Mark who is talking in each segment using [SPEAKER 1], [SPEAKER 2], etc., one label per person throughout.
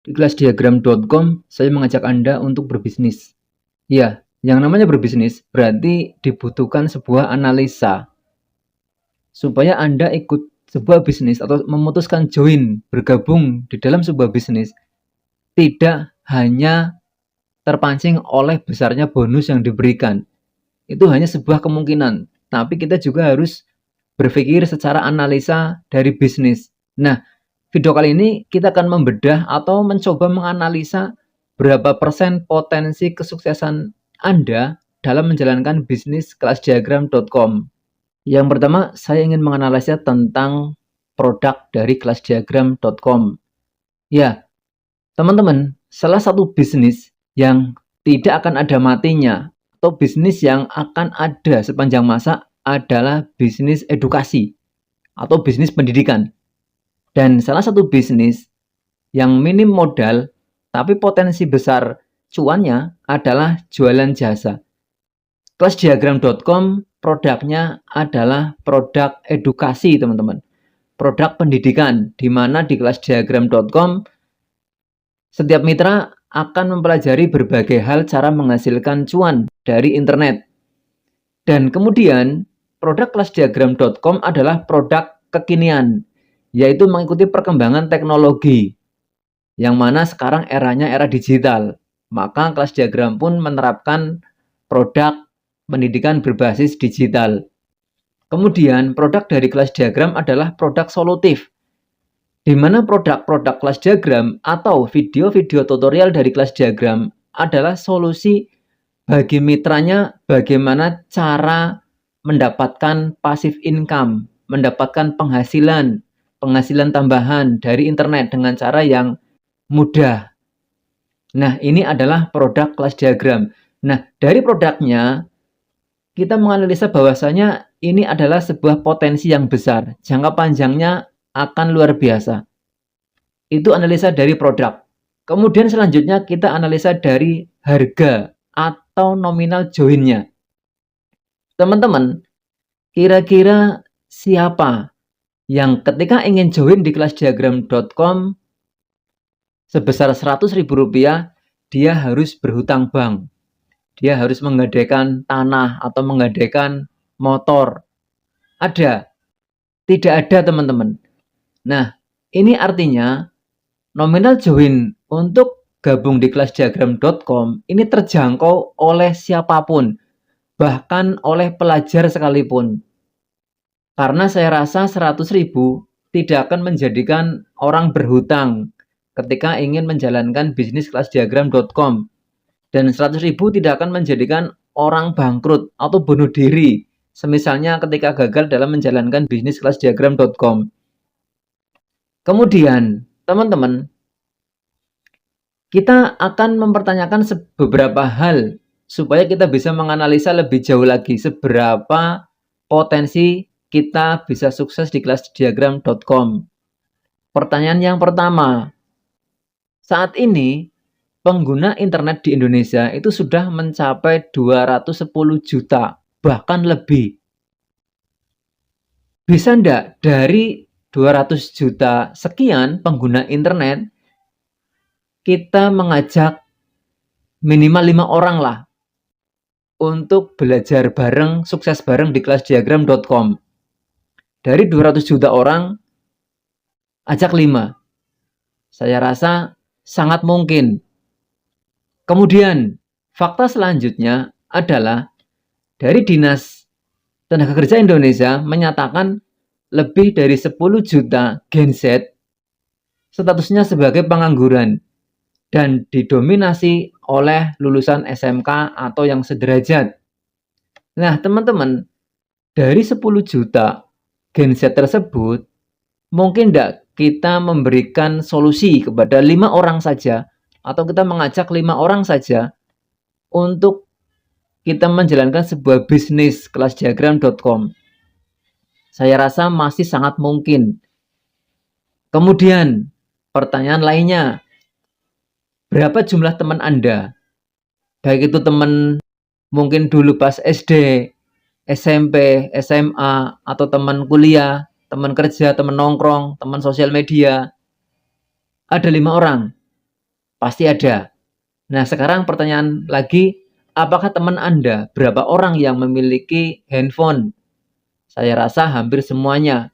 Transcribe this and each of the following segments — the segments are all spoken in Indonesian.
[SPEAKER 1] Di kelasdiagram.com, saya mengajak Anda untuk berbisnis. Ya, yang namanya berbisnis berarti dibutuhkan sebuah analisa. Supaya Anda ikut sebuah bisnis atau memutuskan join, bergabung di dalam sebuah bisnis, tidak hanya terpancing oleh besarnya bonus yang diberikan. Itu hanya sebuah kemungkinan, tapi kita juga harus berpikir secara analisa dari bisnis. Nah, video kali ini kita akan membedah atau mencoba menganalisa berapa persen potensi kesuksesan Anda dalam menjalankan bisnis kelasdiagram.com. Yang pertama, saya ingin menganalisa tentang produk dari kelasdiagram.com. Ya, teman-teman, salah satu bisnis yang tidak akan ada matinya atau bisnis yang akan ada sepanjang masa adalah bisnis edukasi atau bisnis pendidikan. Dan salah satu bisnis yang minim modal tapi potensi besar cuannya adalah jualan jasa. Kelasdiagram.com produknya adalah produk edukasi, teman-teman. Produk pendidikan, di mana di kelasdiagram.com setiap mitra akan mempelajari berbagai hal cara menghasilkan cuan dari internet. Dan kemudian produk kelasdiagram.com adalah produk kekinian, yaitu mengikuti perkembangan teknologi, yang mana sekarang eranya era digital. Maka kelas diagram pun menerapkan produk pendidikan berbasis digital. Kemudian produk dari kelas diagram adalah produk solutif, di mana produk-produk kelas diagram atau video-video tutorial dari kelas diagram adalah solusi bagi mitranya bagaimana cara mendapatkan passive income, mendapatkan penghasilan tambahan dari internet dengan cara yang mudah. Nah, ini adalah produk kelas diagram. Nah, dari produknya kita menganalisa bahwasanya ini adalah sebuah potensi yang besar. Jangka panjangnya akan luar biasa. Itu analisa dari produk. Kemudian selanjutnya kita analisa dari harga atau nominal joinnya. Teman-teman, kira-kira siapa yang ketika ingin join di kelasdiagram.com sebesar Rp100.000, dia harus berhutang bank. Dia harus menggadaikan tanah atau menggadaikan motor. Ada? Tidak ada, teman-teman. Nah, ini artinya nominal join untuk gabung di kelasdiagram.com ini terjangkau oleh siapapun, bahkan oleh pelajar sekalipun. Karena saya rasa 100.000 tidak akan menjadikan orang berhutang ketika ingin menjalankan bisnis kelasdiagram.com. Dan 100.000 tidak akan menjadikan orang bangkrut atau bunuh diri, semisalnya ketika gagal dalam menjalankan bisnis kelasdiagram.com. Kemudian, teman-teman, kita akan mempertanyakan beberapa hal supaya kita bisa menganalisa lebih jauh lagi seberapa potensi kita bisa sukses di kelasdiagram.com. Pertanyaan yang pertama, saat ini pengguna internet di Indonesia itu sudah mencapai 210 juta, bahkan lebih. Bisa enggak dari 200 juta sekian pengguna internet, kita mengajak minimal 5 orang lah untuk belajar bareng, sukses bareng di kelasdiagram.com. Dari 200 juta orang, ajak 5. Saya rasa sangat mungkin. Kemudian, fakta selanjutnya adalah dari Dinas Tenaga Kerja Indonesia menyatakan lebih dari 10 juta Gen Z statusnya sebagai pengangguran dan didominasi oleh lulusan SMK atau yang sederajat. Nah, teman-teman, dari 10 juta Gen Z tersebut, mungkin tidak kita memberikan solusi kepada 5 orang saja, atau kita mengajak 5 orang saja untuk kita menjalankan sebuah bisnis kelasdiagram.com. Saya rasa masih sangat mungkin. Kemudian, pertanyaan lainnya, berapa jumlah teman Anda? Baik itu teman mungkin dulu pas SD, SMP, SMA, atau teman kuliah, teman kerja, teman nongkrong, teman sosial media. Ada 5 orang. Pasti ada. Nah, sekarang pertanyaan lagi, apakah teman Anda berapa orang yang memiliki handphone? Saya rasa hampir semuanya.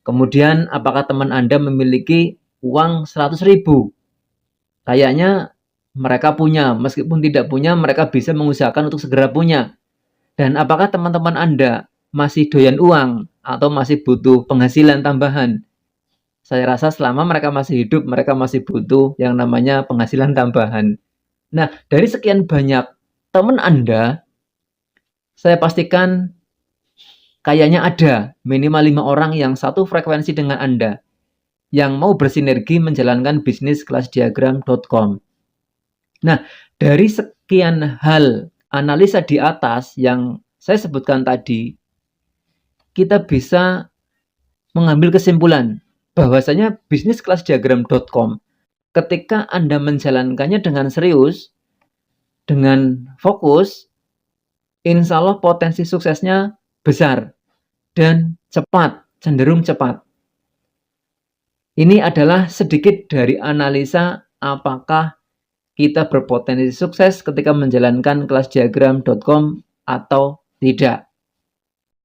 [SPEAKER 1] Kemudian, apakah teman Anda memiliki uang 100.000? Kayaknya mereka punya, meskipun tidak punya, mereka bisa mengusahakan untuk segera punya. Dan apakah teman-teman Anda masih doyan uang atau masih butuh penghasilan tambahan? Saya rasa selama mereka masih hidup, mereka masih butuh yang namanya penghasilan tambahan. Nah, dari sekian banyak teman Anda, saya pastikan kayaknya ada minimal 5 orang yang satu frekuensi dengan Anda, yang mau bersinergi menjalankan bisnis kelasdiagram.com. Nah, dari sekian hal analisa di atas yang saya sebutkan tadi, kita bisa mengambil kesimpulan bahwasanya bisniskelasdiagram.com ketika Anda menjalankannya dengan serius, dengan fokus, insya Allah potensi suksesnya besar dan cepat, cenderung cepat. Ini adalah sedikit dari analisa apakah kita berpotensi sukses ketika menjalankan kelasdiagram.com atau tidak.